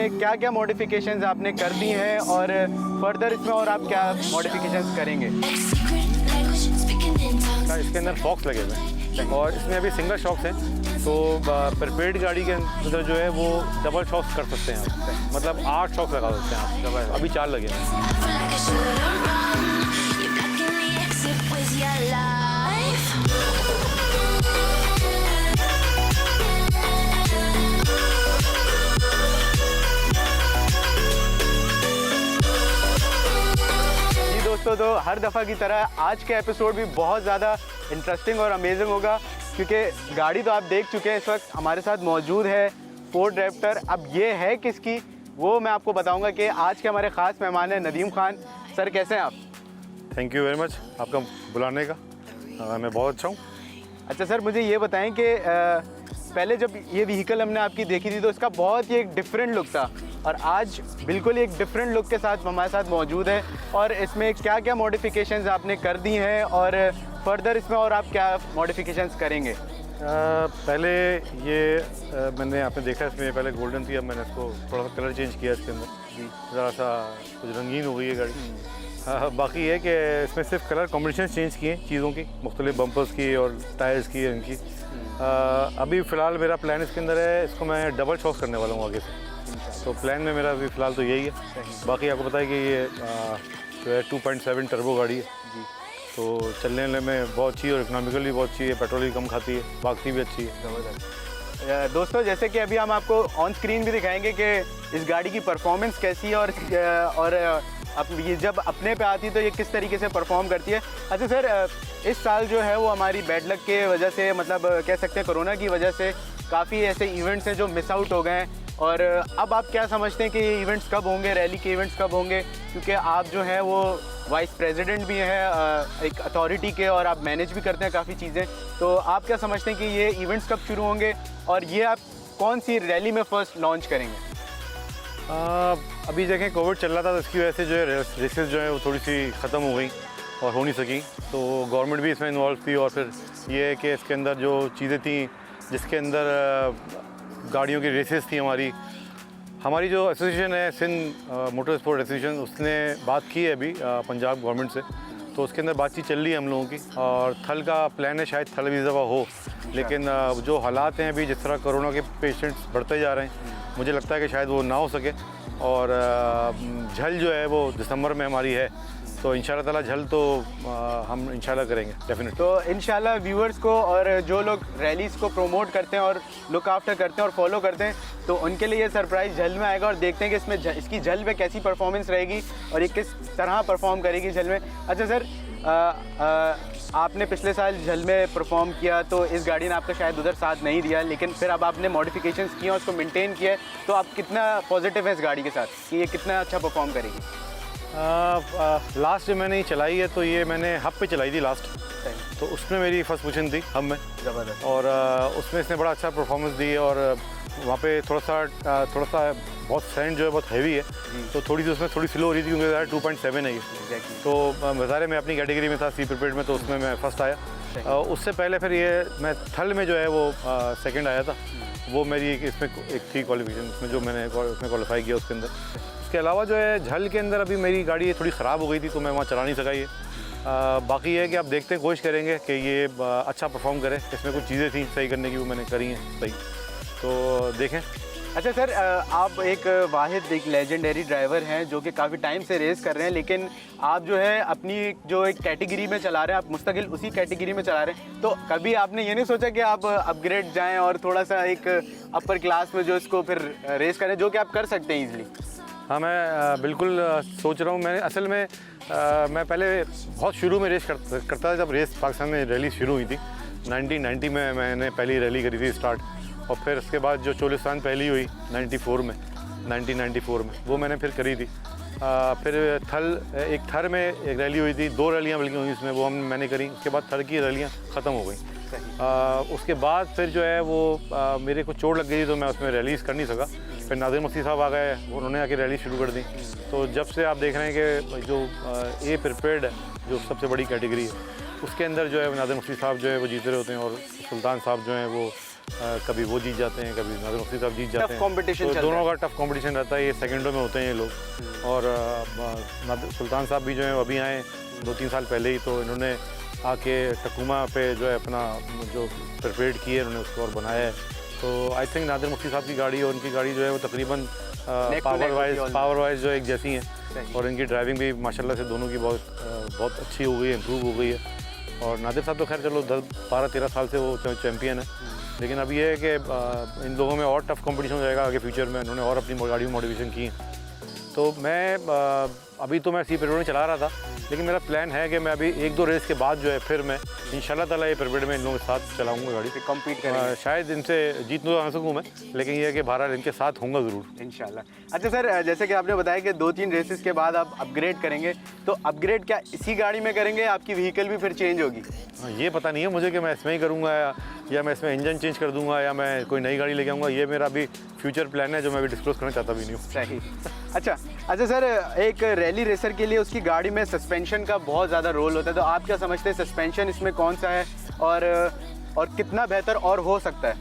इसमें क्या क्या मॉडिफिकेशंस आपने कर दी हैं और फर्दर इसमें और आप क्या मॉडिफिकेशंस करेंगे? इसके अंदर फॉक्स लगे हुए हैं और इसमें अभी सिंगल शॉक्स हैं, तो प्रीपेड गाड़ी के अंदर जो है वो डबल शॉक्स कर सकते हैं आप, मतलब 8 शॉक्स लगा सकते हैं आप। अभी 4 लगे हैं। दोस्तों, तो हर दफ़ा की तरह आज का एपिसोड भी बहुत ज़्यादा इंटरेस्टिंग और अमेजिंग होगा, क्योंकि गाड़ी तो आप देख चुके हैं। इस वक्त हमारे साथ मौजूद है फोर्ड रैप्टर। अब ये है किसकी, वो मैं आपको बताऊंगा कि आज के हमारे ख़ास मेहमान हैं नदीम खान। सर, कैसे हैं आप? थैंक यू वेरी मच आपका बुलाने का, मैं बहुत अच्छा हूँ। अच्छा सर, मुझे ये बताएं कि पहले जब ये व्हीकल हमने आपकी देखी थी तो इसका बहुत ही एक डिफरेंट लुक था, और आज बिल्कुल एक डिफरेंट लुक के साथ हमारे साथ मौजूद है। और इसमें क्या क्या मॉडिफिकेशंस आपने कर दी हैं और फर्दर इसमें और आप क्या मॉडिफिकेशंस करेंगे? पहले ये मैंने आपने देखा इसमें पहले गोल्डन थी, अब मैंने इसको थोड़ा सा कलर चेंज किया इसके अंदर, ज़रा सा कुछ रंगीन हो गई है गाड़ी। बाकी है कि इसमें सिर्फ कलर कॉम्बिनेशन चेंज किए चीज़ों की, मुख्तलिफ बम्पर्स की और टायर्स की, इनकी। अभी फ़िलहाल मेरा प्लान इसके अंदर है, इसको मैं डबल शॉक्स करने वाला हूँ आगे से, तो प्लान में मेरा अभी फ़िलहाल तो यही है। बाकी आपको पता है कि ये जो है 2.7 टर्बो गाड़ी है जी, तो चलने में बहुत अच्छी है और इकोनॉमिकली बहुत अच्छी है, पेट्रोल भी कम खाती है, भागती भी अच्छी है। दोस्तों, जैसे कि अभी हम आपको ऑन स्क्रीन भी दिखाएंगे कि इस गाड़ी की परफॉर्मेंस कैसी है और अब ये जब अपने पे आती है तो ये किस तरीके से परफॉर्म करती है। अच्छा सर, इस साल जो है वो हमारी बैड लक के वजह से, मतलब कह सकते हैं कोरोना की वजह से काफ़ी ऐसे इवेंट्स हैं जो मिस आउट हो गए हैं, और अब आप क्या समझते हैं कि ये इवेंट्स कब होंगे, रैली के इवेंट्स कब होंगे? क्योंकि आप जो है वो वाइस प्रेसिडेंट भी हैं एक अथॉरिटी के, और आप मैनेज भी करते हैं काफ़ी चीज़ें, तो आप क्या समझते हैं कि ये इवेंट्स कब शुरू होंगे और ये आप कौन सी रैली में फ़र्स्ट लॉन्च करेंगे? अभी देखें, कोविड चल रहा था तो इसकी वजह से जो है रेसेस जो है वो थोड़ी सी ख़त्म हो गई और हो नहीं सकी, तो गवर्नमेंट भी इसमें इन्वॉल्व थी। और फिर ये है कि इसके अंदर जो चीज़ें थी जिसके अंदर गाड़ियों की रेसेस थी, हमारी जो एसोसिएशन है सिंध मोटर स्पोर्ट एसोसिएशन, उसने बात की है अभी पंजाब गवर्नमेंट से, तो उसके अंदर बातचीत चल रही है हम लोगों की, और थल का प्लान है शायद थल भी दफ़ा हो, लेकिन जो हालात हैं अभी, जिस तरह कोरोना के पेशेंट्स बढ़ते जा रहे हैं, मुझे लगता है कि शायद वो ना हो सके। और झल जो है वो दिसंबर में हमारी है, तो इंशाल्लाह ताला झल तो हम इंशाल्लाह करेंगे डेफिनेटली। तो इंशाल्लाह व्यूअर्स को और जो लोग रैलीज़ को प्रमोट करते हैं और लुक आफ्टर करते हैं और फॉलो करते हैं, तो उनके लिए ये सरप्राइज़ झल में आएगा, और देखते हैं कि इसमें इसकी झल में कैसी परफॉर्मेंस रहेगी और ये किस तरह परफॉर्म करेगी झल में। अच्छा सर, आपने पिछले साल झल में परफॉर्म किया तो इस गाड़ी ने आपका शायद उधर साथ नहीं दिया, लेकिन फिर अब आपने मॉडिफिकेशंस किए और उसको मेंटेन किया है, तो आप कितना पॉजिटिव है इस गाड़ी के साथ कि ये कितना अच्छा परफॉर्म करेगी? लास्ट जो मैंने चलाई है तो ये मैंने हब पे चलाई थी लास्ट, तो उसमें मेरी फर्स्ट पोजीशन थी हब में, ज़बरदस्त। और उसमें इसने बड़ा अच्छा परफॉर्मेंस दी, और वहाँ पे थोड़ा सा बहुत सैंड जो है बहुत हैवी है, तो थोड़ी सी उसमें थोड़ी स्लो हो रही थी, क्योंकि 2.7 है ये, तो वज़ारे में अपनी कैटेगरी में था सी प्रीपेड में, तो उसमें मैं फर्स्ट आया। उससे पहले फिर ये मैं थल में जो है वो सेकंड आया था, वो मेरी इसमें एक थी क्वालिफिकेशन, उसमें जो मैंने उसमें क्वालिफाई किया उसके अंदर। उसके अलावा जो है झल के अंदर अभी मेरी गाड़ी थोड़ी ख़राब हो गई थी, तो मैं वहाँ चला नहीं सका ये। बाकी ये है कि आप देखते हैं, कोशिश करेंगे कि ये अच्छा परफॉर्म करे। इसमें कुछ चीज़ें थी सही करने की, वो मैंने करी हैं सही, तो देखें। अच्छा सर, आप एक वाहिद एक लेजेंडरी ड्राइवर हैं जो कि काफ़ी टाइम से रेस कर रहे हैं, लेकिन आप जो है अपनी जो एक कैटेगरी में चला रहे हैं, आप मुस्तकिल उसी कैटेगरी में चला रहे हैं, तो कभी आपने ये नहीं सोचा कि आप अपग्रेड जाएं और थोड़ा सा एक अपर क्लास में जो इसको फिर रेस करें, जो कि आप कर सकते हैं ईजिली? हाँ, मैं बिल्कुल सोच रहा हूँ। मैंने असल में मैं पहले बहुत शुरू में रेस करता था, जब रेस पाकिस्तान में रैली शुरू हुई थी 1990 में, मैंने पहली रैली करी थी स्टार्ट, और फिर उसके बाद जो चोलिस्तान पहली हुई 1994 में वो मैंने फिर करी थी। फिर एक थर में एक रैली हुई थी, 2 रैलियाँ बल्कि हुई इसमें, वो मैंने करी। उसके बाद थर की रैलियाँ ख़त्म हो गई। उसके बाद फिर जो है वो मेरे को चोट लग गई थी, तो मैं उसमें रैलीज़ कर नहीं सका। फिर नाज़िर मस्ती साहब आ गए, उन्होंने आके रैली शुरू कर दी। तो जब से आप देख रहे हैं कि जो ए प्रिपेयर्ड है, जो सबसे बड़ी कैटेगरी है, उसके अंदर जो है नाज़िर मस्ती साहब जो है वो जीत रहे होते हैं, और सुल्तान साहब जो हैं वो कभी वो जीत जाते हैं, कभी नादिर मुफ्ती साहब जीत जाते हैं। कंपटीशन तो दोनों का टफ कंपटीशन रहता है, ये सेकंडों में होते हैं ये लोग। और सुल्तान साहब भी जो है अभी आए 2-3 साल पहले ही, तो इन्होंने आके टकुमा पे जो है अपना जो प्रिपेयर की है उन्होंने उसको और बनाया है। तो आई थिंक नादिर मुफ्ती साहब की गाड़ी और उनकी गाड़ी जो है वो तकरीबन पावर वाइज जो एक जैसी हैं, और इनकी ड्राइविंग भी माशाल्लाह से दोनों की बहुत अच्छी हो गई है, इम्प्रूव हो गई है। और नादिर साहब तो खैर चलो 10-12-13 साल से वो चैम्पियन है, लेकिन अब ये है कि इन लोगों में और टफ कंपटीशन हो जाएगा आगे फ्यूचर में। उन्होंने और अपनी गाड़ी मॉडिफिकेशन की है। तो मैं अभी तो मैं सी पिरियड में चला रहा था, लेकिन मेरा प्लान है कि मैं अभी 1-2 रेस के बाद जो है फिर मैं इंशाल्लाह ताला ये पिरियड में इन लोगों के साथ चलाऊँगा गाड़ी, कम्पीट करेंगे। शायद इनसे जीत तो ना सकूँ मैं, लेकिन ये है कि बहरहाल इनके साथ होऊंगा ज़रूर इंशाल्लाह। अच्छा सर, जैसे कि आपने बताया कि 2-3 रेसेस के बाद आप अपग्रेड करेंगे, तो अपग्रेड क्या इसी गाड़ी में करेंगे, आपकी व्हीकल भी फिर चेंज होगी? ये पता नहीं है मुझे कि मैं इसमें ही करूँगा या मैं इसमें इंजन चेंज कर दूँगा या मैं कोई नई गाड़ी लेके आऊँगा। ये मेरा अभी फ्यूचर प्लान है जो मैं अभी डिस्क्लोज करना चाहता भी नहीं हूँ। सही। अच्छा सर, एक रैली रेसर के लिए उसकी गाड़ी में सस्पेंशन का बहुत ज़्यादा रोल होता है, तो आप क्या समझते हैं सस्पेंशन इसमें कौन सा है और कितना बेहतर और हो सकता है?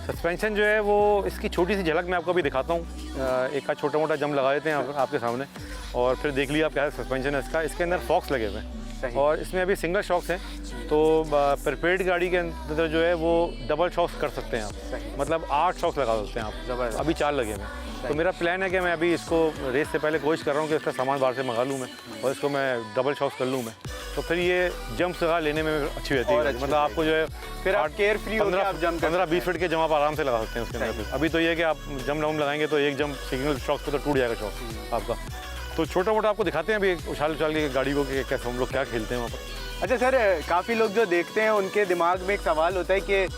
सस्पेंशन जो है वो इसकी छोटी सी झलक मैं आपको अभी दिखाता हूँ। एक छोटा मोटा जम लगा देते हैं आपके सामने और फिर देख लिया आप क्या है सस्पेंशन है इसका। इसके अंदर फॉक्स लगे हुए हैं और इसमें अभी सिंगल शॉक्स हैं, तो प्रिपेयर्ड गाड़ी के अंदर जो है वो डबल शॉक्स कर सकते हैं आप, मतलब 8 शॉक्स लगा सकते हैं आप। अभी 4 लगे हुए हैं। तो मेरा प्लान है कि मैं अभी इसको रेस से पहले कोशिश कर रहा हूँ कि इसका सामान बाहर से मंगा लूँ मैं और इसको मैं डबल शॉक्स कर लूँ मैं, तो फिर ये जंप लगा लेने में अच्छी रहती है। मतलब आपको जो है फिर आप केयर फ्री 15-20 फीट के जंप आप आराम से लगा सकते हैं उसके अंदर। अभी तो ये है कि आप जंप लगाएंगे तो एक जंप सिग्नल शॉक पे तो टूट जाएगा शॉक आपका। तो छोटा मोटा आपको दिखाते हैं अभी उछाल की गाड़ी को कि कैसे हम लोग क्या खेलते हैं वहाँ पर। अच्छा सर, काफ़ी लोग जो देखते हैं उनके दिमाग में एक सवाल होता है कि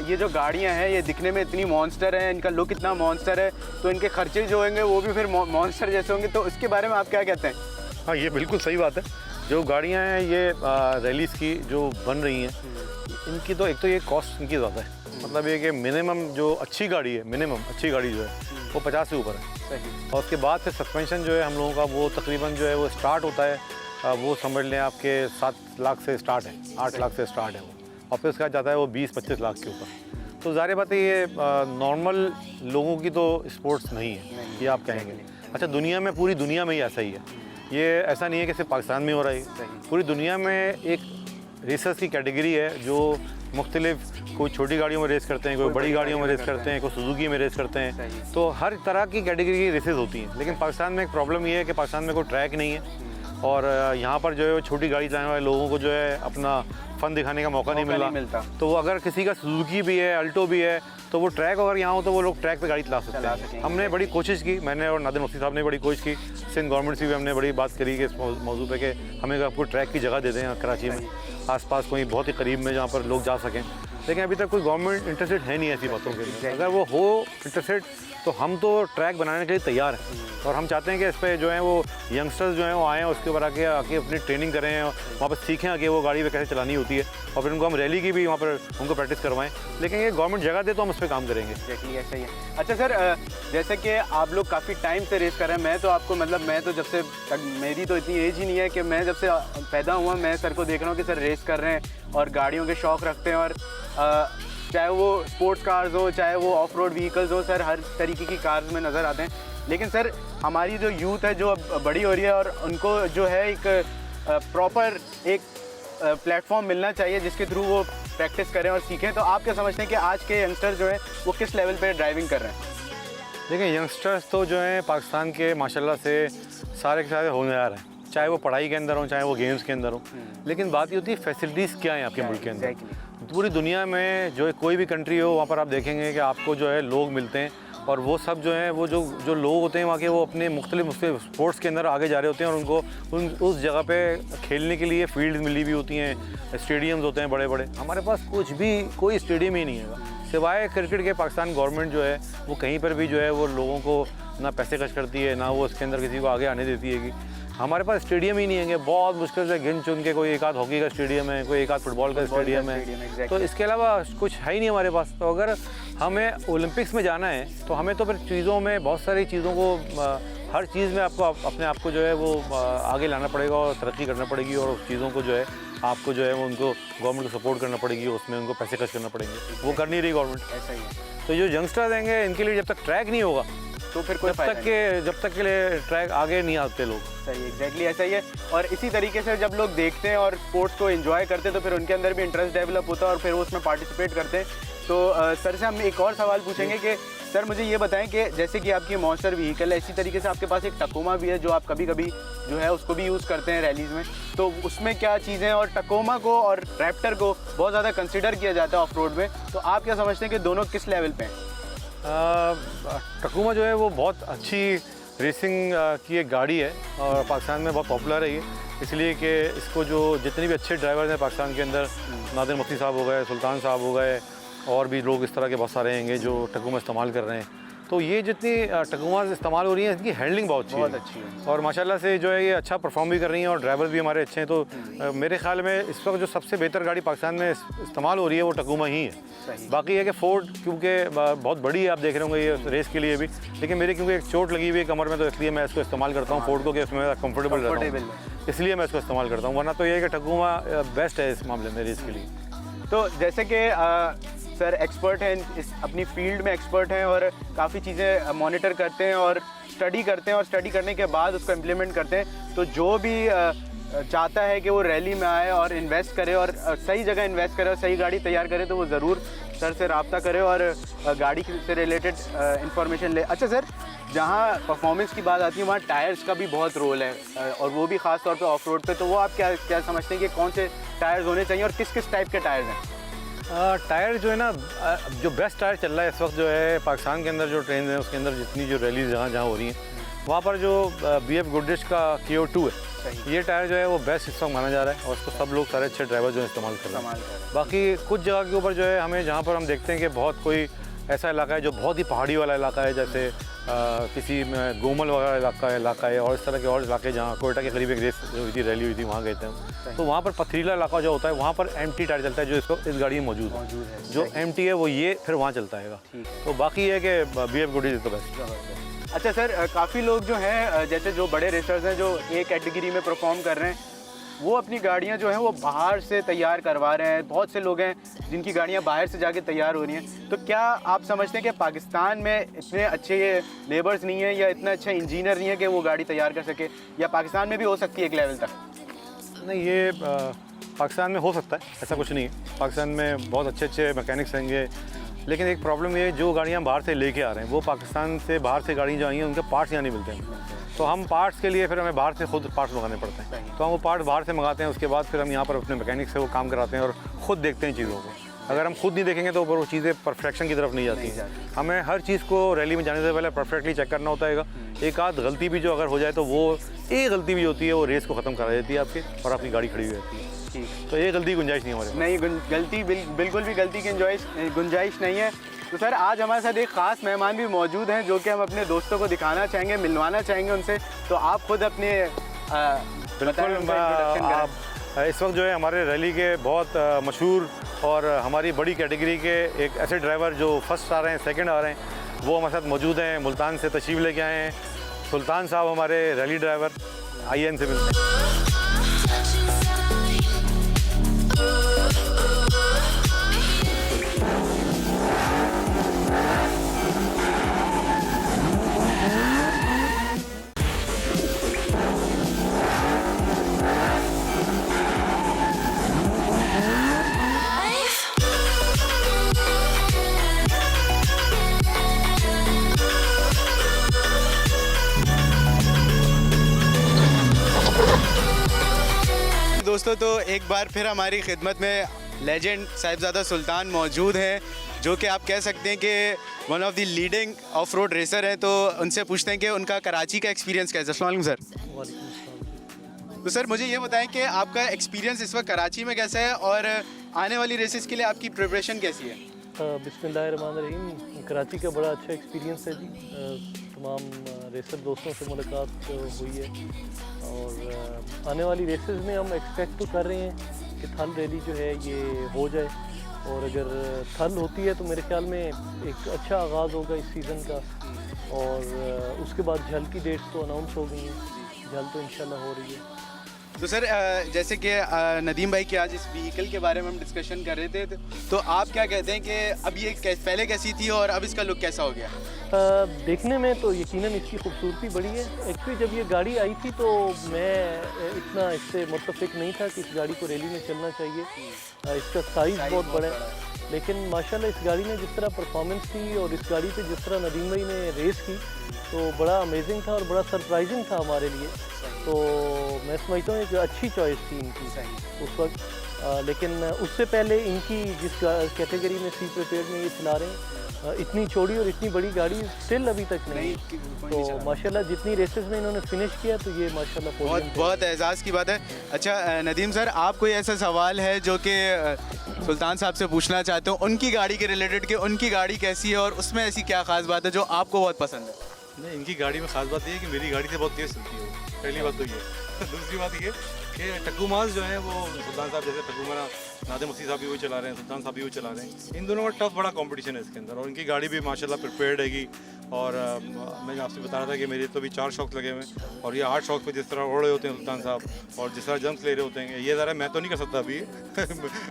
ये जो गाड़ियाँ हैं ये दिखने में इतनी मॉन्स्टर है, इनका लुक इतना मॉन्स्टर है, तो इनके खर्चे जो होंगे वो भी फिर मॉन्स्टर जैसे होंगे, तो इसके बारे में आप क्या कहते हैं? हाँ, ये बिल्कुल सही बात है। जो गाड़ियाँ हैं ये रैलीज़ की जो बन रही हैं, इनकी तो एक तो ये कॉस्ट इनकी ज़्यादा है। मतलब ये कि मिनिमम जो अच्छी गाड़ी है, मिनिमम अच्छी गाड़ी जो है वो 50 से ऊपर है। और उसके बाद फिर सस्पेंशन जो है हम लोगों का वो तकरीबन जो है वो स्टार्ट होता है, वो समझ लें आपके 7 लाख से स्टार्ट है, 8 लाख से स्टार्ट है वो, और फिर उसके बाद जाता है वो 20-25 लाख के ऊपर। तो ज़ाहिर बात है ये नॉर्मल लोगों की तो स्पोर्ट्स नहीं है, ये आप कहेंगे। अच्छा, दुनिया में पूरी दुनिया में ही ऐसा ही है, ये ऐसा नहीं है कि सिर्फ पाकिस्तान में हो रहा है। पूरी दुनिया में एक रेसर्स की कैटेगरी है जो मुख्तलिफ, कोई छोटी गाड़ियों में रेस करते हैं, कोई बड़ी गाड़ियों में रेस करते हैं, कोई सुजुकी में रेस करते हैं। तो हर तरह की कैटेगरी की रेसेस होती हैं। लेकिन पाकिस्तान में एक प्रॉब्लम ये है कि पाकिस्तान में कोई ट्रैक नहीं है और यहाँ पर जो है छोटी गाड़ी चलाने वाले लोगों को जो है अपना फ़न दिखाने का मौका नहीं मिलता। तो अगर किसी का सुजुकी भी है, अल्टो भी है, तो वो ट्रैक अगर यहाँ हो तो वो लोग ट्रैक पे गाड़ी चला सकते हैं। हमने बड़ी कोशिश की, मैंने और नादिर मुफ्ती साहब ने बड़ी कोशिश की, सिंध गवर्नमेंट से भी हमने बड़ी बात करी कि इस मौजू पे कि हमें आपको ट्रैक की जगह दे दें कराची में, आसपास कोई बहुत ही करीब में जहाँ पर लोग जा सकें। लेकिन अभी तक कोई गवर्नमेंट इंटरेस्टेड है नहीं ऐसी बातों के लिए। अगर वो हो इंटरेस्टेड तो हम तो ट्रैक बनाने के लिए तैयार हैं और हम चाहते हैं कि इस पर जो है वो यंगस्टर्स जो हैं वो आएँ, उसके ऊपर आके अपनी ट्रेनिंग करें और वहाँ पर सीखें आके वो गाड़ी पे कैसे चलानी होती है, और फिर उनको हम रैली की भी वहाँ पर उनको प्रैक्टिस करवाएं। लेकिन ये गवर्नमेंट जगह दे तो हम उस पर काम करेंगे। ऐसा ही है। अच्छा सर, जैसे कि आप लोग काफ़ी टाइम से रेस कर रहे हैं, मैं तो आपको मतलब मैं तो जब से मेरी तो इतनी एज ही नहीं है कि मैं जब से पैदा हुआ मैं सर को देख रहा हूँ कि सर रेस कर रहे हैं और गाड़ियों के शौक़ रखते हैं, और चाहे वो स्पोर्ट्स कार्स हो, चाहे वो ऑफ रोड व्हीकल्स हो, सर हर तरीके की कार्स में नज़र आते हैं। लेकिन सर हमारी जो यूथ है जो अब बड़ी हो रही है और उनको जो है एक प्रॉपर एक प्लेटफॉर्म मिलना चाहिए जिसके थ्रू वो प्रैक्टिस करें और सीखें। तो आप क्या समझते हैं कि आज के यंगस्टर्स जो है वो किस लेवल पे ड्राइविंग कर रहे हैं? देखिए, यंगस्टर्स तो जो हैं पाकिस्तान के माशाल्लाह से सारे के सारे होने आ रहे हैं, चाहे वो पढ़ाई के अंदर हो, चाहे वो गेम्स के अंदर हो। लेकिन बात ये होती है फैसिलिटीज़ क्या हैं आपके मुल्क के अंदर। पूरी दुनिया में जो कोई भी कंट्री हो वहाँ पर आप देखेंगे कि आपको जो है लोग मिलते हैं और वो सब जो है वो जो लोग होते हैं वहाँ के, वो अपने मुख्तलिफ स्पोर्ट्स के अंदर आगे जा रहे होते हैं और उनको उस जगह पे खेलने के लिए फील्ड मिली भी होती हैं, स्टेडियम्स होते हैं बड़े बड़े। हमारे पास कोई स्टेडियम ही नहीं है सिवाय क्रिकेट के। पाकिस्तान गवर्नमेंट जो है वो कहीं पर भी जो है वो लोगों को ना पैसे खर्च करती है, ना वो उसके अंदर किसी को आगे आने देती है। कि हमारे पास स्टेडियम ही नहीं है, बहुत मुश्किल से गिन चुन के कोई एक आध हॉकी का स्टेडियम है, कोई एक आध फुटबॉल का स्टेडियम है, तो इसके अलावा कुछ है ही नहीं हमारे पास। तो अगर हमें ओलंपिक्स में जाना है तो हमें तो फिर चीज़ों में बहुत सारी चीज़ों को हर चीज़ में आपको अपने आप को जो है वो आगे लाना पड़ेगा और तरक्की करना पड़ेगी, और उस चीज़ों को जो है आपको जो है वो उनको गवर्नमेंट को सपोर्ट करना पड़ेगी, उसमें उनको पैसे खर्च करना पड़ेंगे, वो कर नहीं रही गवर्नमेंट। ऐसा ही है। तो जो यंगस्टर्स आएंगे इनके लिए जब तक ट्रैक नहीं होगा तो फिर कोई जब तक के लिए ट्रैक आगे नहीं आते लोग। सही, एग्जैक्टली ऐसा ही है। और इसी तरीके से जब लोग देखते हैं और स्पोर्ट्स को एंजॉय करते हैं तो फिर उनके अंदर भी इंटरेस्ट डेवलप होता है और फिर वो उसमें पार्टिसिपेट करते हैं। तो सर से हम एक और सवाल पूछेंगे कि सर मुझे ये बताएं कि जैसे कि आपकी मॉन्स्टर व्हीकल है, इसी तरीके से आपके पास एक टकोमा भी है जो आप कभी कभी जो है उसको भी यूज़ करते हैं रैलीज़ में, तो उसमें क्या चीज़ें, और टकोमा को और रैप्टर को बहुत ज़्यादा कंसिडर किया जाता है ऑफ रोड में, तो आप क्या समझते हैं कि दोनों किस लेवल पे हैं? टकोमा जो है वो बहुत अच्छी रेसिंग की एक गाड़ी है और पाकिस्तान में बहुत पॉपुलर है ये, इसलिए कि इसको जो जितने भी अच्छे ड्राइवर्स हैं पाकिस्तान के अंदर, नादिर मुफ्ती साहब हो गए, सुल्तान साहब हो गए, और भी लोग इस तरह के बहुत सारे हैं जो टकोमा इस्तेमाल कर रहे हैं, तो ये जितनी टकोमा इस्तेमाल हो रही हैं इनकी हैंडलिंग बहुत अच्छी है और माशाल्लाह से जो है ये अच्छा परफॉर्म भी कर रही हैं और ड्राइवर भी हमारे अच्छे हैं। तो मेरे ख्याल में इस वक्त जो सबसे बेहतर गाड़ी पाकिस्तान में इस्तेमाल हो रही है वो टकोमा ही है। बाकी है कि फोर्ड क्योंकि बहुत बड़ी है, आप देख रहे होंगे ये रेस के लिए भी, लेकिन मेरे क्योंकि एक चोट लगी हुई है कमर में तो इसलिए मैं इसको इस्तेमाल करता हूँ फोर्ड को, कि उसमें कंफर्टेबल रहता हूँ, इसलिए मैं इसको इस्तेमाल करता हूँ, वरना तो ये है कि टकोमा बेस्ट है इस मामले में रेस के लिए। तो जैसे कि सर एक्सपर्ट हैं, इस अपनी फील्ड में एक्सपर्ट हैं और काफ़ी चीज़ें मॉनिटर करते हैं और स्टडी करते हैं और स्टडी करने के बाद उसको इम्प्लीमेंट करते हैं, तो जो भी चाहता है कि वो रैली में आए और इन्वेस्ट करे और सही जगह इन्वेस्ट करे और सही गाड़ी तैयार करे, तो वो ज़रूर सर से रब्ता करे और गाड़ी से रिलेटेड इंफॉर्मेशन ले। अच्छा सर, जहाँ परफॉर्मेंस की बात आती है वहाँ टायर्स का भी बहुत रोल है और वो भी ख़ास तौर पे ऑफ रोड पे, तो वो आप क्या समझते हैं कि कौन से टायर्स होने चाहिए और किस किस टाइप के टायर्स हैं? टायर जो है ना, जो बेस्ट टायर चल रहा है इस वक्त जो है पाकिस्तान के अंदर, जो ट्रेन है उसके अंदर जितनी जो रैलीज जहाँ हो रही हैं वहाँ पर जो BF गुडिश का KO2 है, ये टायर जो है वो बेस्ट इस वक्त माना जा रहा है और उसको सब लोग सारे अच्छे ड्राइवर जो इस्तेमाल कर रहे हैं। बाकी कुछ जगह के ऊपर जो है हमें जहाँ पर हम देखते हैं कि बहुत कोई ऐसा इलाका है जो बहुत ही पहाड़ी वाला इलाका है, जैसे किसी में गोमल वगैरह इलाका है और इस तरह के और इलाके जहाँ कोयटा के करीब एक रेस हुई थी, रैली हुई थी, वहाँ गए थे हम, तो वहाँ पर पथरीला इलाका जो होता है वहाँ पर एम्प्टी टायर चलता है, जो इसको इस गाड़ी में मौजूद है, जो एम्प्टी है वो ये फिर वहाँ चलता है। तो बाकी ये है कि BF गुडिश इज द बेस्ट। अच्छा सर, काफ़ी लोग जो हैं जैसे जो बड़े रेसर्स हैं जो ए कैटेगरी में परफॉर्म कर रहे हैं, वो अपनी गाड़ियां जो हैं वो बाहर से तैयार करवा रहे हैं, बहुत से लोग हैं जिनकी गाड़ियां बाहर से जाके तैयार हो रही हैं, तो क्या आप समझते हैं कि पाकिस्तान में इतने अच्छे लेबर्स नहीं हैं या इतना अच्छा इंजीनियर नहीं है कि वो गाड़ी तैयार कर सके, या पाकिस्तान में भी हो सकती है एक लेवल तक? नहीं, ये पाकिस्तान में हो सकता है, ऐसा कुछ नहीं है, पाकिस्तान में बहुत अच्छे अच्छे मैकेनिक्स होंगे, लेकिन एक प्रॉब्लम ये है जो गाड़ियाँ बाहर से लेके आ रहे हैं वो पाकिस्तान से बाहर से गाड़ियाँ जो आई हैं उनके पार्ट्स यहाँ नहीं मिलते हैं, तो हम पार्ट्स के लिए फिर हमें बाहर से खुद पार्ट्स मंगाने पड़ते हैं, तो हम वो पार्ट्स बाहर से मंगाते हैं, उसके बाद फिर हम यहाँ पर अपने मैकेनिक से वो काम कराते हैं और ख़ुद देखते हैं चीज़ों को। अगर हम खुद नहीं देखेंगे तो वो चीज़ें परफेक्शन की तरफ नहीं जाती हैं। हमें हर चीज़ को रैली में जाने से पहले परफेक्टली चेक करना होता है। एक आध गलती भी जो अगर हो जाए तो वो एक गलती भी होती है वो रेस को ख़त्म करा देती है आपके, और आपकी गाड़ी खड़ी हो जाती है। तो ये गलती की गुंजाइश नहीं हमारे, नहीं गलती बिल्कुल भी गलती की गुंजाइश नहीं है। तो सर आज हमारे साथ एक ख़ास मेहमान भी मौजूद हैं जो कि हम अपने दोस्तों को दिखाना चाहेंगे, मिलवाना चाहेंगे उनसे, तो आप खुद अपने बिल्कुल आप इस वक्त जो है हमारे रैली के बहुत मशहूर और हमारी बड़ी कैटेगरी के एक ऐसे ड्राइवर जो फर्स्ट आ रहे हैं, सेकंड आ रहे हैं, वो हमारे साथ मौजूद हैं। मुल्तान से तशरीफ़ लेके आए हैं सुल्तान साहब, हमारे रैली ड्राइवर। आइए इनसे मिलते हैं। दोस्तों, तो एक बार फिर हमारी खिदमत में लेजेंड साहिबजादा सुल्तान मौजूद हैं, जो कि आप कह सकते हैं कि one of the leading of road racer है। तो उनसे पूछते हैं कि उनका कराची का एक्सपीरियंस कैसा है। अस्सलाम वालेकुम सर। तो सर मुझे ये बताएं कि आपका एक्सपीरियंस इस वक्त कराची में कैसा है और आने वाली रेसेस के लिए आपकी प्रिपरेशन कैसी है? बिस्मिल्लाहिर्रहमानिर्रहीम। कराची का बड़ा अच्छा एक्सपीरियंस है जी, तमाम रेसर दोस्तों से मुलाकात हुई है और आने वाली रेसेस में हम एक्सपेक्ट तो कर रहे हैं कि थल रैली जो है ये हो जाए, और अगर थल होती है तो मेरे ख्याल में एक अच्छा आगाज़ होगा इस सीज़न का और उसके बाद झल की डेट्स तो अनाउंस हो गई हैं, झल तो इंशाल्लाह हो रही है। तो सर जैसे कि नदीम भाई के आज इस व्हीकल के बारे में हम डिस्कशन कर रहे थे, तो आप क्या कहते हैं कि अब ये पहले कैसी थी और अब इसका लुक कैसा हो गया? देखने में तो यकीनन इसकी खूबसूरती बड़ी है। एक्चुअली जब ये गाड़ी आई थी तो मैं इतना इससे मुत्तफिक नहीं था कि इस गाड़ी को रैली में चलना चाहिए, इसका साइज़ बहुत बड़ा है, लेकिन माशाल्लाह इस गाड़ी ने जिस तरह परफॉर्मेंस की और इस गाड़ी पे जिस तरह नदीम भाई ने रेस की तो बड़ा अमेजिंग था और बड़ा सरप्राइजिंग था हमारे लिए। तो मैं समझता हूँ एक अच्छी चॉइस थी इनकी उस वक्त, लेकिन उससे पहले इनकी जिस कैटेगरी में सी प्रिपेयर्ड में ये चला रहे हैं, इतनी चौड़ी और इतनी बड़ी गाड़ी स्टिल अभी तक नहीं। तो माशाल्लाह जितनी रेसेस में इन्होंने फिनिश किया तो ये माशाल्लाह बहुत एजाज़ की बात है। अच्छा नदीम सर, आप कोई ऐसा सवाल है जो कि सुल्तान साहब से पूछना चाहते हो उनकी गाड़ी के रिलेटेड, कि उनकी गाड़ी कैसी है और उसमें ऐसी क्या ख़ास बात है जो आपको बहुत पसंद है? नहीं, इनकी गाड़ी में ख़ास बात ये है कि मेरी गाड़ी से बहुत तेज़ चलती है, पहली बात तो ये। दूसरी बात ये कि टक्कू मास जो है वो सुल्तान साहब जैसे टक्कू मारा नादिम मसीह साहब भी वही चला रहे हैं, सुल्तान साहब भी वही चला रहे हैं। इन दोनों का टफ बड़ा कंपटीशन है इसके अंदर, और इनकी गाड़ी भी माशाल्लाह प्रिपेयर्ड हैगी। और मैं आपसे बता रहा था कि मेरे तो भी 4 शॉक्स लगे हुए हैं, और ये 8 शॉक्स पे जिस तरह उड़ रहे होते हैं सुल्तान साहब और जिस तरह जंप्स ले रहे होते हैं, ये ज़रा मैं तो नहीं कर सकता अभी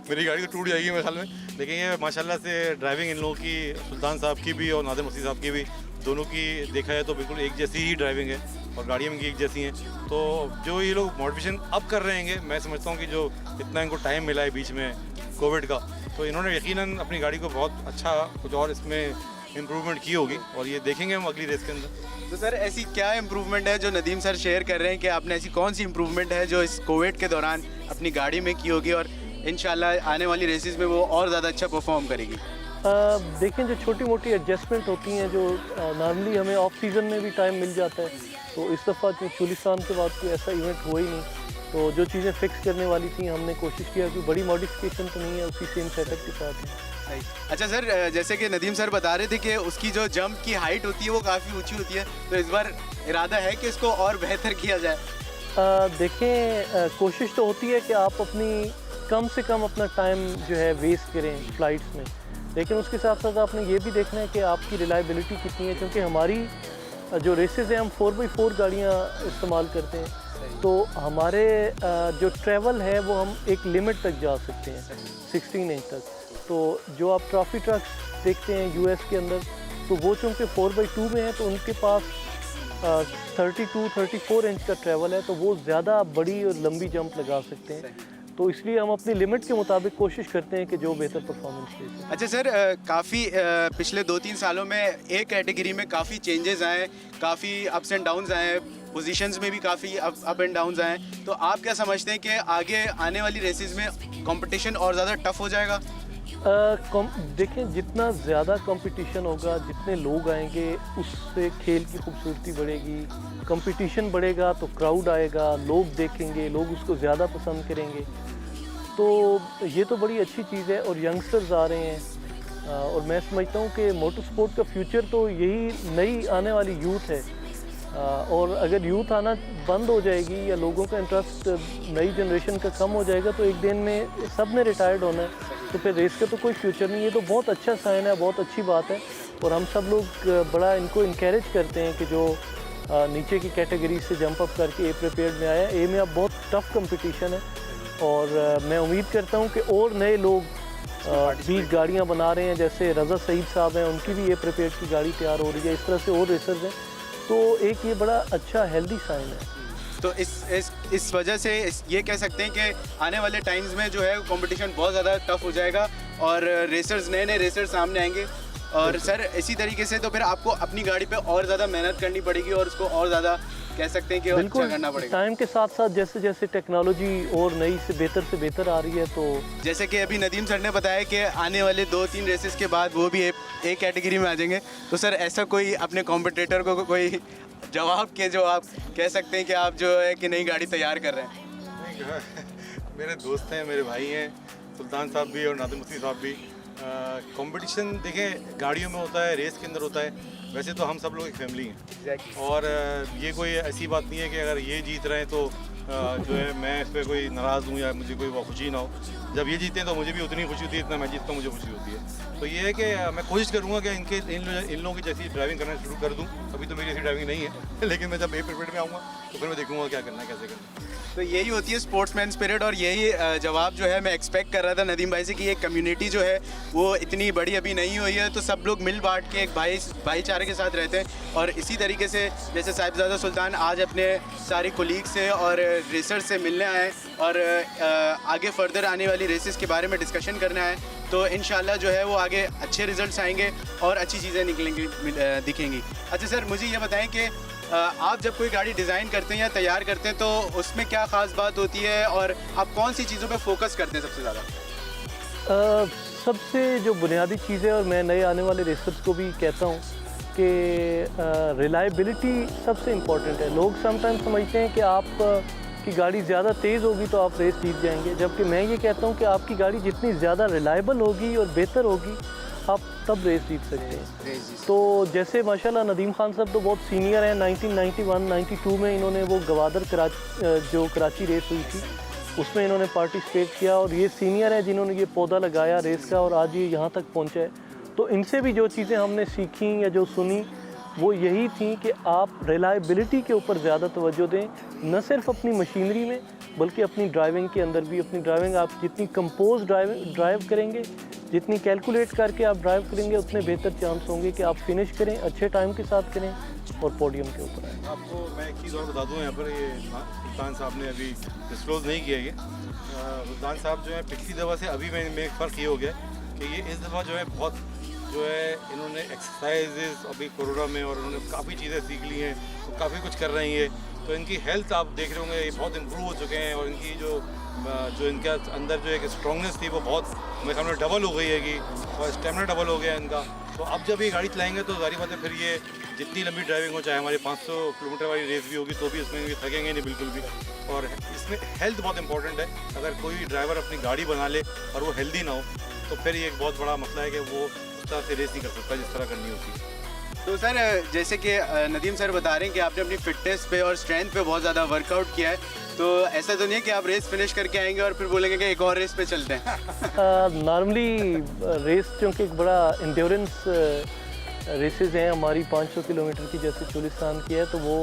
मेरी गाड़ी तो टूट जाएगी मेरे ख्याल में। लेकिन ये माशाल्लाह से ड्राइविंग इन लोगों की, सुल्तान साहब की भी और नादिम मसीह साहब की भी, दोनों की देखा जाए तो बिल्कुल एक जैसी ही ड्राइविंग है और गाड़ियाँ इनकी एक जैसी हैं। तो जो ये लोग मॉडिफिकेशन अब कर रहे हैं, मैं समझता हूँ कि जो इतना इनको टाइम मिला है बीच में कोविड का, तो इन्होंने यकीनन अपनी गाड़ी को बहुत अच्छा कुछ और इसमें इम्प्रूवमेंट की होगी, और ये देखेंगे हम अगली रेस के अंदर। तो सर ऐसी क्या इम्प्रूवमेंट है जो नदीम सर शेयर कर रहे हैं कि आपने ऐसी कौन सी इम्प्रूवमेंट है जो इस कोविड के दौरान अपनी गाड़ी में की होगी और इंशाल्लाह आने वाली रेसेस में वो और ज़्यादा अच्छा परफॉर्म करेगी? देखें, जो छोटी मोटी एडजस्टमेंट होती हैं जो नॉर्मली हमें ऑफ सीज़न में भी टाइम मिल जाता है, तो इस दफ़ा चुलिस्तान के बाद कोई ऐसा इवेंट हुआ ही नहीं, तो जो चीज़ें फिक्स करने वाली थी हमने कोशिश किया कि बड़ी मॉडिफिकेशन तो नहीं है, उसी सेम सेटअप के साथ है। अच्छा सर, जैसे कि नदीम सर बता रहे थे कि उसकी जो जंप की हाइट होती है वो काफ़ी ऊंची होती है, तो इस बार इरादा है कि इसको और बेहतर किया जाए? देखें, कोशिश तो होती है कि आप अपनी कम से कम अपना टाइम जो है वेस्ट करें फ़्लाइट्स में, लेकिन उसके साथ साथ आपने ये भी देखना है कि आपकी रिलायबिलिटी कितनी है, क्योंकि हमारी जो रेसेस हैं हम 4x4 गाड़ियाँ इस्तेमाल करते हैं, तो हमारे जो ट्रैवल है वो हम एक लिमिट तक जा सकते हैं 16 इंच तक। तो जो आप ट्रॉफी ट्रक्स देखते हैं यूएस के अंदर, तो वो चूँकि 4x2 में है तो उनके पास 32-34 इंच का ट्रैवल है, तो वो ज़्यादा बड़ी और लंबी जंप लगा सकते हैं। तो इसलिए हम अपनी लिमिट के मुताबिक कोशिश करते हैं कि जो बेहतर परफॉर्मेंस दे सकें। अच्छा सर, काफ़ी पिछले 2-3 सालों में एक कैटेगरी में काफ़ी चेंजेस आए, काफ़ी अप्स एंड डाउन्स आए, पोजीशंस में भी काफ़ी अप एंड डाउन्स आए, तो आप क्या समझते हैं कि आगे आने वाली रेसेस में कंपटीशन और ज़्यादा टफ हो जाएगा? देखें, जितना ज़्यादा कंपटीशन होगा, जितने लोग आएंगे, उससे खेल की खूबसूरती बढ़ेगी। कंपटीशन बढ़ेगा तो क्राउड आएगा, लोग देखेंगे, लोग उसको ज़्यादा पसंद करेंगे, तो ये तो बड़ी अच्छी चीज़ है। और यंगस्टर्स आ रहे हैं, और मैं समझता हूँ कि मोटर स्पोर्ट का फ्यूचर तो यही नई आने वाली यूथ है, और अगर यूथ आना बंद हो जाएगी या लोगों का इंटरेस्ट नई जनरेशन का कम हो जाएगा तो एक दिन में सब ने रिटायर्ड होना है, तो फिर रेस का तो कोई फ्यूचर नहीं है। तो बहुत अच्छा साइन है, बहुत अच्छी बात है, और हम सब लोग बड़ा इनको इनकरेज करते हैं कि जो नीचे की कैटेगरी से जंप अप करके ए प्रिपेयर्ड में आया। ए में अब बहुत टफ कंपटीशन है, और मैं उम्मीद करता हूँ कि और नए लोग भी गाड़ियाँ बना रहे हैं, जैसे रज़ा सईद साहब हैं, उनकी भी ए प्रिपेयर्ड की गाड़ी तैयार हो रही है, इस तरह से और रेसर्स हैं, तो एक ये बड़ा अच्छा हेल्दी साइन है। तो इस वजह से ये कह सकते हैं कि आने वाले टाइम्स में जो है कंपटीशन बहुत ज़्यादा टफ हो जाएगा और रेसर्स नए रेसर्स सामने आएंगे। और सर इसी तरीके से तो फिर आपको अपनी गाड़ी पे और ज़्यादा मेहनत करनी पड़ेगी और उसको और ज़्यादा कह सकते हैं कि अच्छा करना पड़ेगा। टाइम के साथ साथ जैसे जैसे टेक्नोलॉजी और नई से बेहतर आ रही है, तो जैसे कि अभी नदीम सर ने बताया कि आने वाले 2-3 रेसेस के बाद वो भी एक कैटेगरी में आ जाएंगे, तो सर ऐसा कोई अपने कॉम्पिटिटर को कोई जवाब के जो आप कह सकते हैं कि आप जो है कि नई गाड़ी तैयार कर रहे हैं? मेरे दोस्त हैं, मेरे भाई हैं, सुल्तान साहब भी और नादिम मसीह साहब भी। कंपटीशन देखें गाड़ियों में होता है, रेस के अंदर होता है, वैसे तो हम सब लोग एक फैमिली हैं। और ये कोई ऐसी बात नहीं है कि अगर ये जीत रहे हैं तो जो है मैं इस पर कोई नाराज़ हूँ या मुझे कोई खुशी ना हो। जब ये जीते हैं तो मुझे भी उतनी खुशी होती है, इतना मैं जीतता हूँ मुझे खुशी होती है। तो ये है कि मैं कोशिश करूँगा कि इन लोगों की जैसी ड्राइविंग करना शुरू कर दूँ। अभी तो मेरी ऐसी ड्राइविंग नहीं है लेकिन मैं जब ए पीरियड में आऊँगा तो फिर मैं देखूँगा क्या करना है, कैसे करना है। तो यही होती है स्पोर्ट्समैन स्पिरिट, और यही जवाब जो है मैं एक्सपेक्ट कर रहा था नदीम भाई से कि ये कम्युनिटी जो है वो इतनी बड़ी अभी नहीं हुई है, तो सब लोग मिल बांट के एक भाईचारे के साथ रहते हैं। और इसी तरीके से जैसे साहिबजादा सुल्तान आज अपने सारे कोलीग से और रेसर से मिलने आए और आगे फर्दर आने वाली रेसेस के बारे में डिस्कशन करना है, तो इंशाल्लाह जो है वो आगे अच्छे रिजल्ट्स आएंगे और अच्छी चीज़ें निकलेंगी दिखेंगी। अच्छा सर, मुझे ये बताएं कि आप जब कोई गाड़ी डिज़ाइन करते हैं या तैयार करते हैं तो उसमें क्या ख़ास बात होती है और आप कौन सी चीज़ों पे फोकस करते हैं सबसे ज़्यादा? सबसे जो बुनियादी चीज़ है, और मैं नए आने वाले रेसर्स को भी कहता हूँ कि रिलायबिलिटी सबसे इम्पॉर्टेंट है। लोग समटाइम समझते हैं कि आप की गाड़ी ज़्यादा तेज़ होगी तो आप रेस जीत जाएंगे, जबकि मैं ये कहता हूँ कि आपकी गाड़ी जितनी ज़्यादा रिलायबल होगी और बेहतर होगी आप तब रेस जीत सकते हैं। तो जैसे माशाल्लाह नदीम खान साहब तो बहुत सीनियर हैं, 1991-92 में इन्होंने वो गवादर जो कराची रेस हुई थी उसमें इन्होंने पार्टिसिपेट किया, और ये सीनियर है जिन्होंने ये पौधा लगाया रेस का और आज ये यहाँ तक पहुँचा है। तो इनसे भी जो चीज़ें हमने सीखी या जो सुनी वो यही थी कि आप रिलायबिलिटी के ऊपर ज़्यादा तवज्जो दें, न सिर्फ अपनी मशीनरी में बल्कि अपनी ड्राइविंग के अंदर भी। अपनी ड्राइविंग आप जितनी कंपोज ड्राइव करेंगे, जितनी कैलकुलेट करके आप ड्राइव करेंगे, उतने बेहतर चांस होंगे कि आप फिनिश करें, अच्छे टाइम के साथ करें और पोडियम के ऊपर आए। आपको मैं एक चीज़ और बता दूँ, यहाँ पर ये सुल्तान साहब ने अभी डिस्क्लोज़ नहीं किया। ये सुल्तान साहब जो है पिछली दफ़ा से अभी में एक फ़र्क ये हो गया कि ये इस दफ़ा जो है बहुत जो है इन्होंने एक्सरसाइजेस अभी कोरोना में और उन्होंने काफ़ी चीज़ें सीख ली हैं, तो काफ़ी कुछ कर रही हैं। तो इनकी हेल्थ आप देख रहे होंगे ये बहुत इम्प्रूव हो चुके हैं, और इनकी जो इनके अंदर जो एक स्ट्रॉन्गनेस थी वो बहुत मेरे ख्याल में डबल हो गई है कि, और स्टेमिना डबल हो गया इनका। तो अब जब ये गाड़ी चलाएंगे तो जारी बात है फिर ये जितनी लंबी ड्राइविंग हो, चाहे हमारी 500 किलोमीटर वाली रेस भी होगी तो भी इसमें थकेंगे नहीं बिल्कुल भी। और इसमें हेल्थ बहुत इंपॉर्टेंट है। अगर कोई ड्राइवर अपनी गाड़ी बना ले और वो हेल्दी ना हो तो फिर ये एक बहुत बड़ा मसला है कि वो उस तरह से रेस नहीं कर सकता जिस तरह करनी होती है। तो सर जैसे कि नदीम सर बता रहे हैं कि आपने अपनी फिटनेस पे और स्ट्रेंथ पे बहुत ज़्यादा वर्कआउट किया है, तो ऐसा तो नहीं है कि आप रेस फिनिश करके आएंगे और फिर बोलेंगे कि एक और रेस पे चलते हैं? नॉर्मली रेस चूँकि एक बड़ा इंड्योरेंस रेसेस हैं हमारी, 500 किलोमीटर की जैसे चोलिस्तान की है, तो वो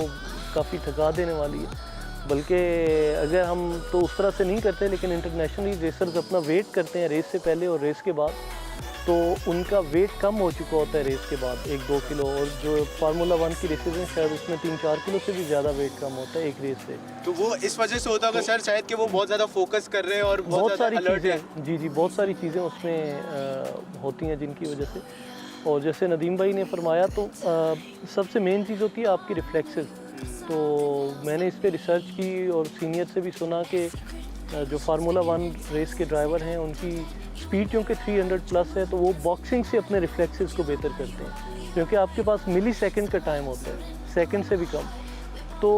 काफ़ी थका देने वाली है। बल्कि अगर हम तो उस तरह से नहीं करते, लेकिन इंटरनेशनली रेसर्स अपना वेट करते हैं रेस से पहले और रेस के बाद, तो उनका वेट कम हो चुका होता है रेस के बाद 1-2 किलो, और जो फार्मूला 1 की रेसेस हैं शायद उसमें 3-4 किलो से भी ज़्यादा वेट कम होता है एक रेस से। तो वो इस वजह से होता होगा सर शायद कि वो बहुत ज़्यादा फोकस कर रहे हैं और बहुत सारी अलर्ट है। चीज़ें, जी बहुत सारी चीज़ें उसमें होती हैं जिनकी वजह से। और जैसे नदीम भाई ने फरमाया, तो सबसे मेन चीज़ होती है आपकी रिफ्लेक्सेस। तो मैंने इस पर रिसर्च की और सीनियर से भी सुना कि जो फार्मूला 1 रेस के ड्राइवर हैं उनकी स्पीड क्योंकि 300 प्लस है, तो वो बॉक्सिंग से अपने रिफ्लेक्सेस को बेहतर करते हैं, क्योंकि आपके पास मिली सेकेंड का टाइम होता है, सेकंड से भी कम। तो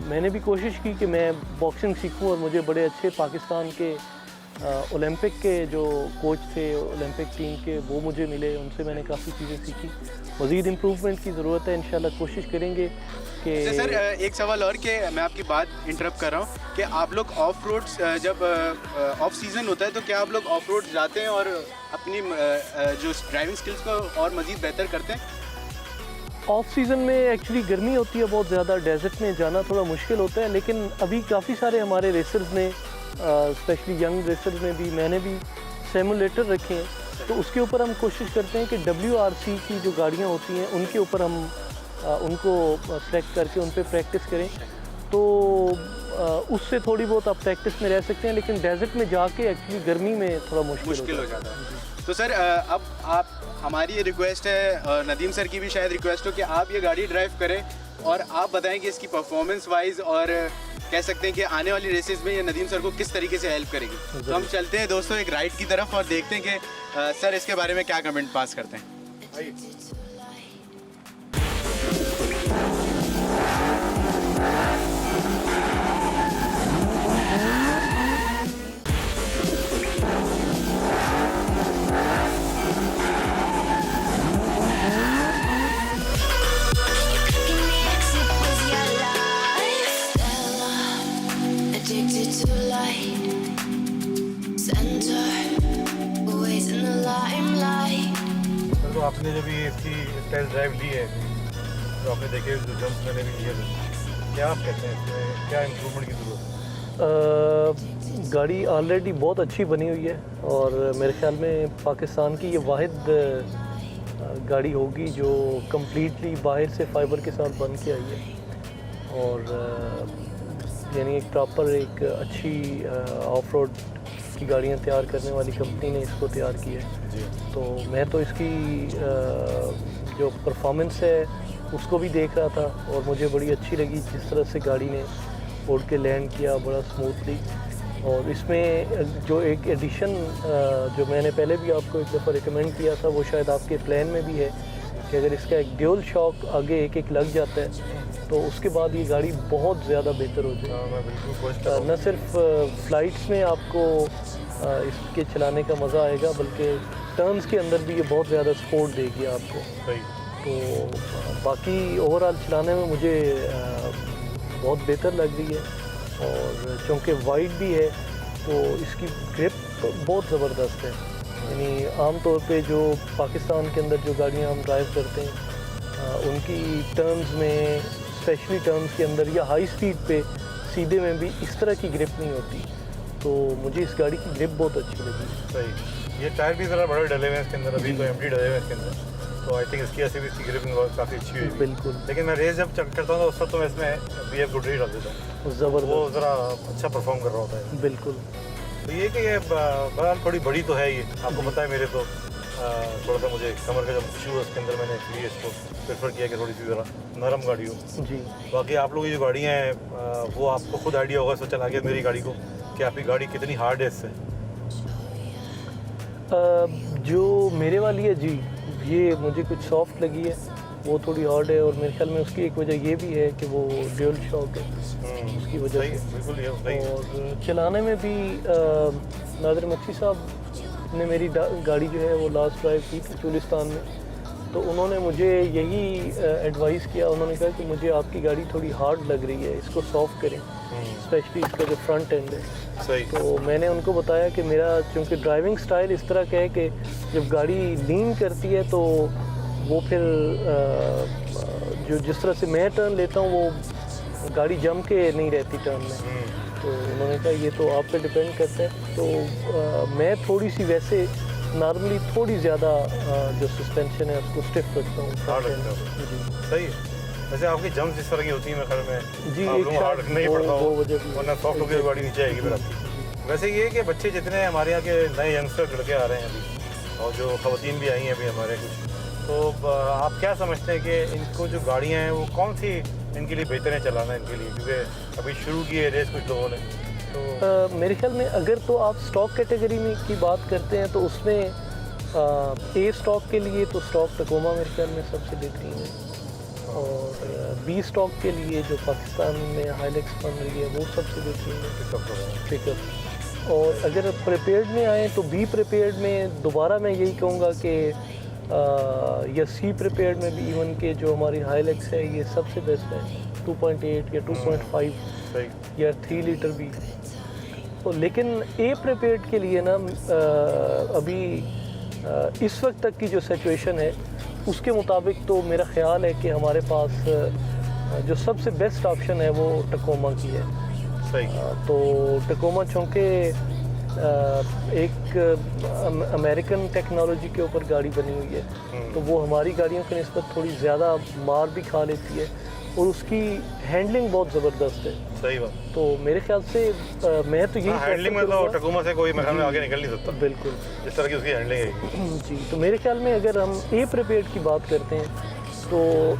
मैंने भी कोशिश की कि मैं बॉक्सिंग सीखूं, और मुझे बड़े अच्छे पाकिस्तान के ओलंपिक के जो कोच थे ओलंपिक टीम के, वो मुझे मिले, उनसे मैंने काफ़ी चीज़ें सीखी। मज़ीद इम्प्रूवमेंट की ज़रूरत है, इंशाल्लाह कोशिश करेंगे कि। सर एक सवाल और कि मैं आपकी बात इंटरप्ट कर रहा हूँ कि आप लोग ऑफ रोड्स जब ऑफ सीज़न होता है तो क्या आप लोग ऑफ रोड जाते हैं और अपनी जो ड्राइविंग स्किल्स को और मज़ीद बेहतर करते हैं? ऑफ सीज़न में एक्चुअली गर्मी होती है बहुत ज़्यादा, डेजर्ट में जाना थोड़ा मुश्किल होता है, लेकिन अभी काफ़ी सारे हमारे रेसर्स ने, स्पेशली यंग रेसर्स ने भी, मैंने भी सिमुलेटर रखे हैं, तो उसके ऊपर हम कोशिश करते हैं कि WRC की जो गाड़ियाँ होती हैं उनके ऊपर हम उनको सेलेक्ट करके उन पर प्रैक्टिस करें, तो उससे थोड़ी बहुत आप प्रैक्टिस में रह सकते हैं, लेकिन डेजर्ट में जाके एक्चुअली गर्मी में थोड़ा मुश्किल हो जाता है। तो सर अब आप, हमारी ये रिक्वेस्ट है और नदीम सर की भी शायद रिक्वेस्ट हो कि आप ये गाड़ी ड्राइव करें और आप बताएं कि इसकी परफॉर्मेंस वाइज और कह सकते हैं कि आने वाली रेसेस में ये नदीम सर को किस तरीके से हेल्प करेगी। तो हम चलते हैं दोस्तों एक राइड की तरफ और देखते हैं कि सर इसके बारे में क्या कमेंट पास करते हैं। Addicted to light, center, always in the limelight. Sir तो आपने जब ये इसकी टेस्ट ड्राइव ली है तो आपने देखे जो जम्प्स मैंने भी लिए थे, क्या आप कहते हैं इसमें क्या इम्प्रूवमेंट की ज़रूरत है? गाड़ी ऑलरेडी बहुत अच्छी बनी हुई है और मेरे ख्याल में पाकिस्तान की ये वाहिद गाड़ी होगी जो कम्प्लीटली बाहर से फाइबर के साथ बन के आई है और यानी एक प्रॉपर एक अच्छी ऑफ रोड की गाड़ियाँ तैयार करने वाली कंपनी ने इसको तैयार की है। जी तो मैं तो इसकी जो परफॉर्मेंस है उसको भी देख रहा था और मुझे बड़ी अच्छी लगी जिस तरह से गाड़ी ने उड़ के लैंड किया बड़ा स्मूथली। और इसमें जो एक एडिशन जो मैंने पहले भी आपको एक दफ़ा रिकमेंड किया था वो शायद आपके प्लान में भी है कि अगर इसका एक ड्यूल शॉक आगे एक एक लग जाता है तो उसके बाद ये गाड़ी बहुत ज़्यादा बेहतर हो जाएगी। मैं बिल्कुल कोशिश कर रहा हूँ। न सिर्फ फ्लाइट्स में आपको इसके चलाने का मज़ा आएगा बल्कि टर्न्स के अंदर भी ये बहुत ज़्यादा सपोर्ट देगी आपको। सही तो बाकी ओवरऑल चलाने में मुझे बहुत बेहतर लग रही है और चूँकि वाइड भी है तो इसकी ग्रिप बहुत ज़बरदस्त है। यानी आम तौर पे जो पाकिस्तान के अंदर जो गाड़ियाँ हम ड्राइव करते हैं उनकी टर्न्स में स्पेशली टर्न्स के अंदर या हाई स्पीड पे सीधे में भी इस तरह की ग्रिप नहीं होती। तो मुझे इस गाड़ी की ग्रिप बहुत अच्छी लगी। सही। ये टायर भी ज़रा बड़े डले हुए हैं इसके अंदर, अभी तो एम्प्टी डले हुए हैं इसके अंदर, तो आई थिंक इसकी ऐसे भी इसकी ग्रिपिंग काफ़ी अच्छी हुई है। बिल्कुल। लेकिन मैं रेस जब चेक करता हूँ तो उस वक्त तो मैं इसमें BF गुड डाल देता हूँ, ज़बरदस्त। वो ज़रा अच्छा परफॉर्म कर रहा होता है। बिल्कुल। तो ये कि ये बहरहाल थोड़ी बड़ी तो है, ये आपको पता है मेरे तो थोड़ा सा मुझे कमर का जब इशू है उसके अंदर मैंने इसलिए इसको प्रेफर किया कि थोड़ी सी ज़रा नरम गाड़ी हो। जी। बाकी आप लोग की जो गाड़ियाँ हैं वो आपको खुद आइडिया होगा, सोचा चला के मेरी गाड़ी को कि आपकी गाड़ी कितनी हार्ड है इससे। जो मेरे वाली है जी ये मुझे कुछ सॉफ्ट लगी है, वो थोड़ी हार्ड है और मेरे ख्याल में उसकी एक वजह ये भी है कि वो ड्यूल शॉक है उसकी वजह सही, से। बिल्कुल ये सही है। और चलाने में भी नादिर मक्सी साहब ने मेरी गाड़ी जो है वो लास्ट ड्राइव की थी चुलिस्तान में, तो उन्होंने मुझे यही एडवाइस किया। उन्होंने कहा कि मुझे आपकी गाड़ी थोड़ी हार्ड लग रही है, इसको सॉफ्ट करें, स्पेशली इसका जो फ्रंट एंड है। सही। तो मैंने उनको बताया कि मेरा चूँकि ड्राइविंग स्टाइल इस तरह का है कि जब गाड़ी लीन करती है तो वो फिर जो जिस तरह से मैं टर्न लेता हूँ वो गाड़ी जम के नहीं रहती टर्न में। तो उन्होंने कहा ये तो आप पे डिपेंड करता है। तो मैं थोड़ी सी वैसे नॉर्मली थोड़ी ज़्यादा जो सस्पेंशन है उसको स्टिफ रखता हूँ। हार्ड रखता हूँ। जी सही है। वैसे आपकी जम्प्स इस तरह की होती है मेरे ख्याल में जी, आप एक लोगों को हार्ड रखना ही वो- पड़ता वो हो, वजह भी है। वरना सॉफ्ट होकर गाड़ी नीचे आएगी फिर आपकी। वैसे ये है कि बच्चे जितने हमारे यहाँ के नए यंगस्टर लड़के आ रहे हैं अभी और जो खवातीन भी आई हैं अभी हमारे कुछ, तो आप क्या समझते हैं कि इनको जो गाड़ियाँ हैं वो कौन सी इनके लिए बेहतर है चलाना इनके लिए, क्योंकि अभी शुरू की है रेस कुछ लोगों ने तो मेरे ख्याल में अगर तो आप स्टॉक कैटेगरी में की बात करते हैं तो उसमें ए स्टॉक के लिए तो स्टॉक टकोमा मेरे ख्याल में सबसे बेहतरीन है और बी स्टॉक के लिए जो पाकिस्तान में हाइलेक्स बन रही है वो सबसे बेहतरीन है पिकअप। और अगर प्रिपेयर्ड में आए तो बी प्रिपेयर्ड में दोबारा मैं यही कहूँगा कि या सी प्रिपेयर्ड में भी इवन के जो हमारी हाइलेक्स है ये सबसे बेस्ट है 2.8 या 2.5 सही या 3 लीटर भी। तो लेकिन ए प्रिपेयर्ड के लिए ना अभी इस वक्त तक की जो सिचुएशन है उसके मुताबिक तो मेरा ख्याल है कि हमारे पास जो सबसे बेस्ट ऑप्शन है वो टकोमा की है। सही तो टकोमा चूँकि एक अमेरिकन टेक्नोलॉजी के ऊपर गाड़ी बनी हुई है तो वो हमारी गाड़ियों की निस्बत थोड़ी ज़्यादा मार भी खा लेती है और उसकी हैंडलिंग बहुत ज़बरदस्त है। सही बात। तो मेरे ख्याल से मैं तो यही हैंडलिंग में तो टकोमा से कोई मेरे ख्याल में आगे निकल नहीं सकता बिल्कुल जिस तरह की उसकी हैंडलिंग है। जी। तो मेरे ख्याल में अगर हम ए प्रिपेयर्ड की बात करते हैं तो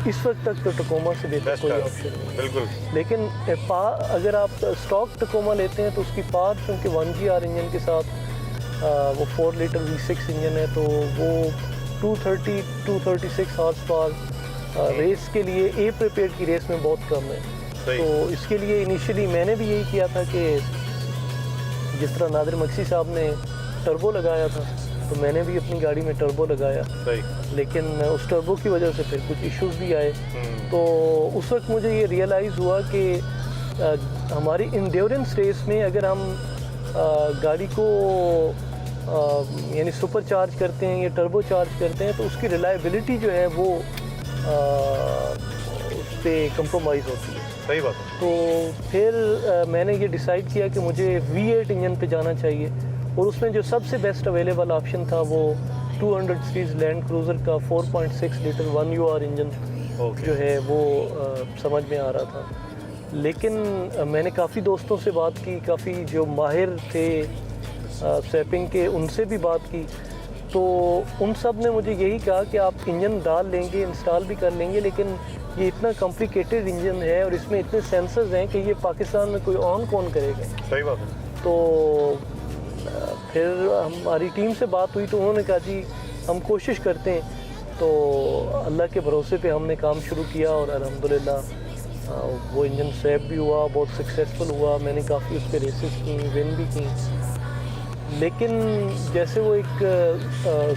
इस वक्त तक तो टकोमा से बेहतर बेस्ट कोई है ऑप्शन नहीं है। बिल्कुल। लेकिन अगर आप स्टॉक टकोमा लेते हैं तो उसकी पावर क्योंकि 1GR इंजन के साथ वो 4 लीटर V6 इंजन है तो वो 236 हॉर्स पावर रेस के लिए ए प्रिपेयर्ड की रेस में बहुत कम है। सही। तो इसके लिए इनिशियली मैंने भी यही किया था कि जिस तरह नादिर मक्सी साहब ने टर्बो लगाया था तो मैंने भी अपनी गाड़ी में टर्बो लगाया, सही। लेकिन उस टर्बो की वजह से फिर कुछ इश्यूज भी आए। तो उस वक्त मुझे ये रियलाइज़ हुआ कि हमारी इंड्योरेंस रेस में अगर हम गाड़ी को यानी सुपर चार्ज करते हैं या टर्बो चार्ज करते हैं तो उसकी रिलायबिलिटी जो है वो उस पर कंप्रोमाइज़ होती है। सही बात है। तो फिर मैंने ये डिसाइड किया कि मुझे V8 इंजन पे जाना चाहिए और उसमें जो सबसे बेस्ट अवेलेबल ऑप्शन था वो 200 सीरीज़ लैंड क्रूज़र का 4.6 लीटर 1UR इंजन जो है वो समझ में आ रहा था। लेकिन मैंने काफ़ी दोस्तों से बात की, काफ़ी जो माहिर थे सैपिंग के उनसे भी बात की, तो उन सब ने मुझे यही कहा कि आप इंजन डाल लेंगे, इंस्टॉल भी कर लेंगे, लेकिन ये इतना कॉम्प्लिकेटेड इंजन है और इसमें इतने सेंसर्स हैं कि ये पाकिस्तान में कोई ऑन कौन करेगा। सही बात है। तो फिर हमारी टीम से बात हुई तो उन्होंने कहा जी हम कोशिश करते हैं। तो अल्लाह के भरोसे पे हमने काम शुरू किया और अल्हम्दुलिल्लाह वो इंजन स्वैप भी हुआ, बहुत सक्सेसफुल हुआ। मैंने काफ़ी उस पर रेसेस की, विन भी की। लेकिन जैसे वो एक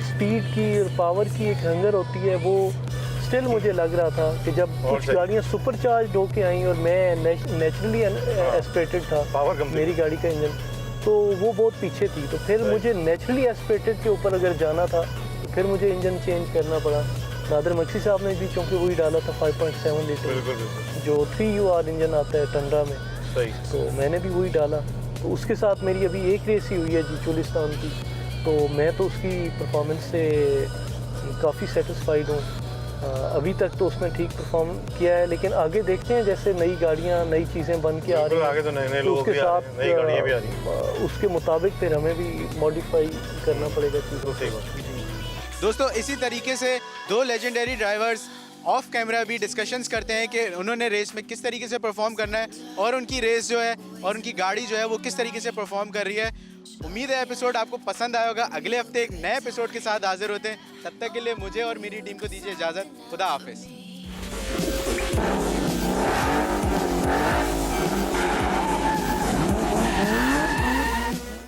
स्पीड की और पावर की एक हंगर होती है, वो स्टिल मुझे लग रहा था कि जब कुछ गाड़ियाँ सुपर चार्ज होके आई और मैं नेचुरली एस्पिरेटेड था, मेरी गाड़ी का इंजन, तो वो बहुत पीछे थी। तो फिर मुझे नेचुरली एस्पिरेटेड के ऊपर अगर जाना था तो फिर मुझे इंजन चेंज करना पड़ा। नादर मक्सी साहब ने भी चूँकि वही डाला था 5.7 लीटर जो 3UR इंजन आता है टंडा में, सही। तो मैंने भी वही डाला। तो उसके साथ मेरी अभी एक रेस ही हुई है जी चोलिस्तान की, तो मैं तो उसकी परफॉर्मेंस से काफ़ी सेटिस्फाइड हूँ। अभी तक तो उसने ठीक परफॉर्म किया है, लेकिन आगे देखते हैं जैसे नई गाड़ियाँ नई चीज़ें बन के आ रही हैं, आगे तो नए लोग उसके भी आ रहे हैं, नई गाड़ियाँ भी आ रही हैं। उसके मुताबिक फिर हमें भी मॉडिफाई करना पड़ेगा चीज़ों को। दोस्तों इसी तरीके से दो लेजेंडरी ड्राइवर्स ऑफ कैमरा भी डिस्कशंस करते हैं कि उन्होंने रेस में किस तरीके से परफॉर्म करना है और उनकी रेस जो है और उनकी गाड़ी जो है वो किस तरीके से परफॉर्म कर रही है। उम्मीद है एपिसोड आपको पसंद आया होगा। अगले हफ्ते एक नए एपिसोड के साथ हाजिर होते हैं। तब तक के लिए मुझे और मेरी टीम को दीजिए इजाज़त। खुदा हाफिज़।